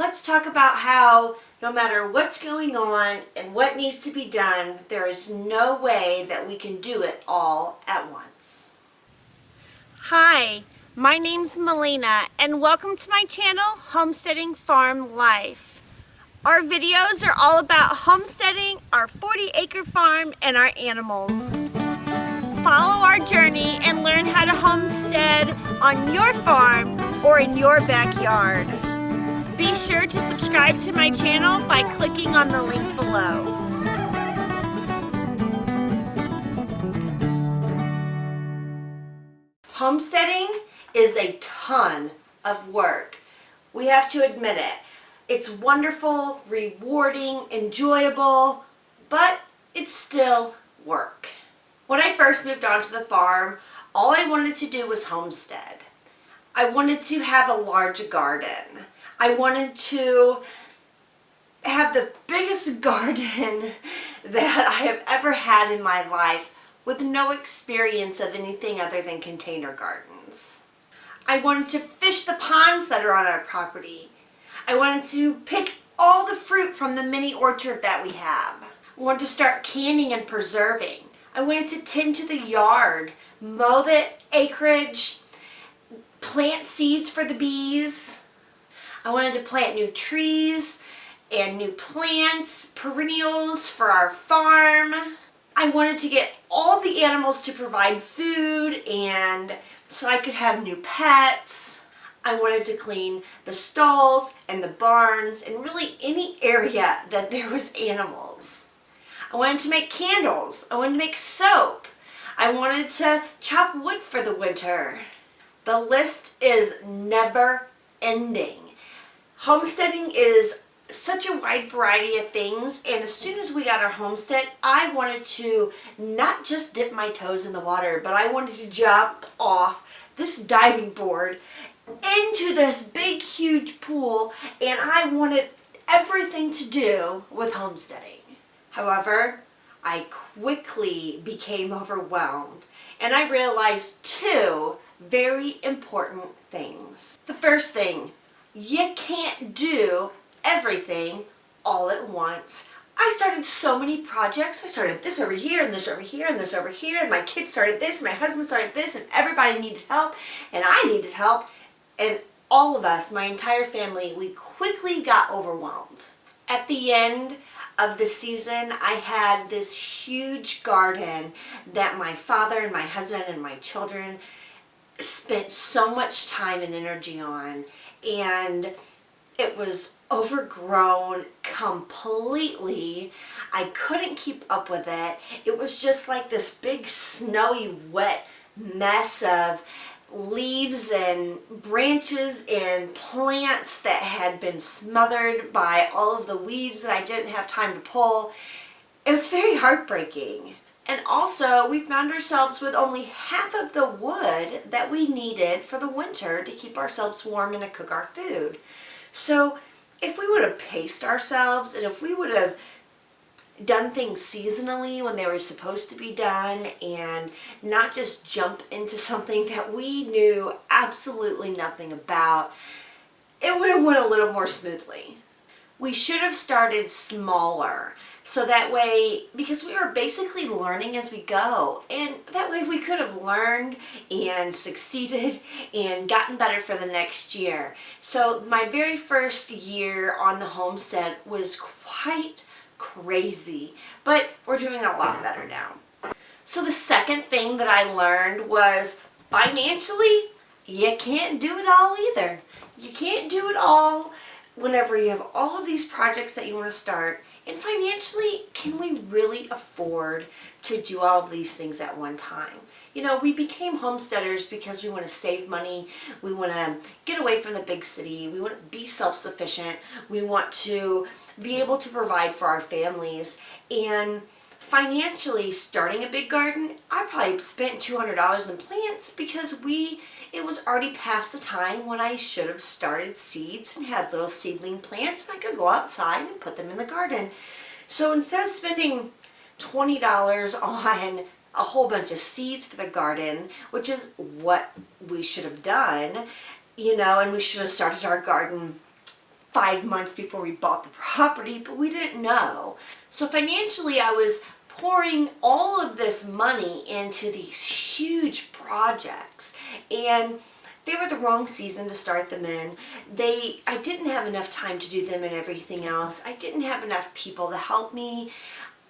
let's talk about how no matter what's going on and what needs to be done, there is no way that we can do it all at once. Hi, my name's Melina and welcome to my channel, Homesteading Farm Life. Our videos are all about homesteading, our 40-acre farm, and our animals. Follow our journey and learn how to homestead on your farm or in your backyard. Be sure to subscribe to my channel by clicking on the link below. Homesteading is a ton of work. We have to admit it. It's wonderful, rewarding, enjoyable, but it's still work. When I first moved onto the farm, all I wanted to do was homestead. I wanted to have a large garden. I wanted to have the biggest garden that I have ever had in my life with no experience of anything other than container gardens. I wanted to fish the ponds that are on our property. I wanted to pick all the fruit from the mini orchard that we have. I wanted to start canning and preserving. I wanted to tend to the yard, mow the acreage, plant seeds for the bees. I wanted to plant new trees and new plants, perennials for our farm. I wanted to get all the animals to provide food and so I could have new pets. I wanted to clean the stalls and the barns and really any area that there was animals. I wanted to make candles. I wanted to make soap. I wanted to chop wood for the winter. The list is never ending. Homesteading is such a wide variety of things, and as soon as we got our homestead, I wanted to not just dip my toes in the water, but I wanted to jump off this diving board into this big huge pool, and I wanted everything to do with homesteading. However, I quickly became overwhelmed, and I realized two very important things. The first thing, you can't do everything all at once. I started so many projects. I started this over here and this over here and this over here, and my kids started this, and my husband started this, and everybody needed help, and I needed help, and all of us, my entire family, we quickly got overwhelmed. At the end of the season, I had this huge garden that my father and my husband and my children spent so much time and energy on, and it was overgrown completely. I couldn't keep up with it. It was just like this big snowy wet mess of leaves and branches and plants that had been smothered by all of the weeds that I didn't have time to pull. It was very heartbreaking. And also, we found ourselves with only half of the wood that we needed for the winter to keep ourselves warm and to cook our food. So if we would have paced ourselves and if we would have done things seasonally when they were supposed to be done and not just jump into something that we knew absolutely nothing about, it would have went a little more smoothly. We should have started smaller so that way, because we were basically learning as we go, and that way we could have learned and succeeded and gotten better for the next year. So my very first year on the homestead was quite crazy, but we're doing a lot better now. So the second thing that I learned was financially, you can't do it all either. You can't do it all whenever you have all of these projects that you want to start. And financially, can we really afford to do all of these things at one time? You know, we became homesteaders because we want to save money, we want to get away from the big city, we want to be self-sufficient, we want to be able to provide for our families. And financially, starting a big garden, I probably spent $200 in plants because it was already past the time when I should have started seeds and had little seedling plants, and I could go outside and put them in the garden. So instead of spending $20 on a whole bunch of seeds for the garden, which is what we should have done, you know, and we should have started our garden 5 months before we bought the property, but we didn't know. So financially, I was pouring all of this money into these huge projects, and they were the wrong season to start them in. I didn't have enough time to do them and everything else. I didn't have enough people to help me.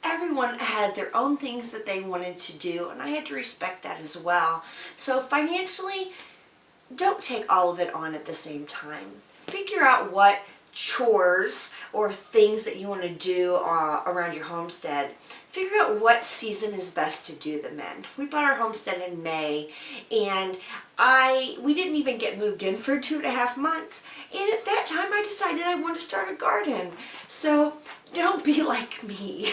Everyone had their own things that they wanted to do, and I had to respect that as well. So financially, don't take all of it on at the same time. Figure out what chores or things that you want to do around your homestead. Figure out what season is best to do them in. We bought our homestead in May, and we didn't even get moved in for 2.5 months, and at that time I decided I wanted to start a garden. So don't be like me.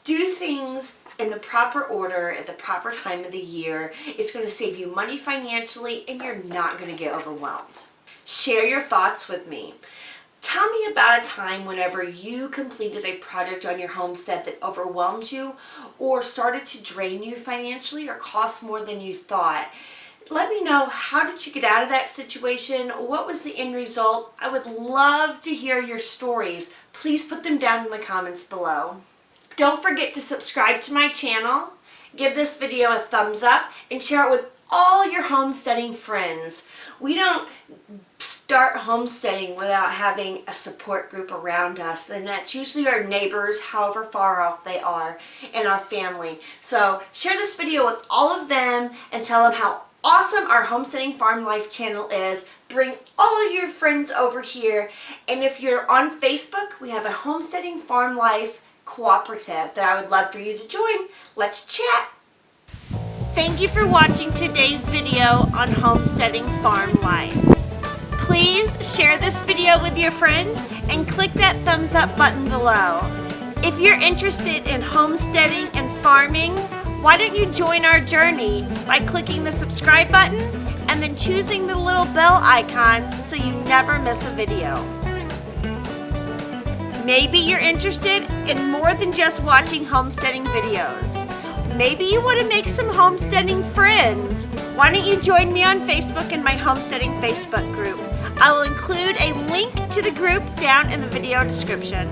Do things in the proper order at the proper time of the year. It's going to save you money financially, and you're not going to get overwhelmed. Share your thoughts with me. Tell me about a time whenever you completed a project on your homestead that overwhelmed you or started to drain you financially or cost more than you thought. Let me know, how did you get out of that situation? What was the end result? I would love to hear your stories. Please put them down in the comments below. Don't forget to subscribe to my channel, give this video a thumbs up, and share it with all your homesteading friends. We don't start homesteading without having a support group around us, and that's usually our neighbors, however far off they are, and our family. So share this video with all of them and tell them how awesome our Homesteading Farm Life channel is. Bring all of your friends over here, and if you're on Facebook, we have a Homesteading Farm Life cooperative that I would love for you to join. Let's chat. Thank you for watching today's video on Homesteading Farm Life. Please share this video with your friends and click that thumbs up button below. If you're interested in homesteading and farming, why don't you join our journey by clicking the subscribe button and then choosing the little bell icon so you never miss a video. Maybe you're interested in more than just watching homesteading videos. Maybe you want to make some homesteading friends. Why don't you join me on Facebook in my homesteading Facebook group? I will include a link to the group down in the video description.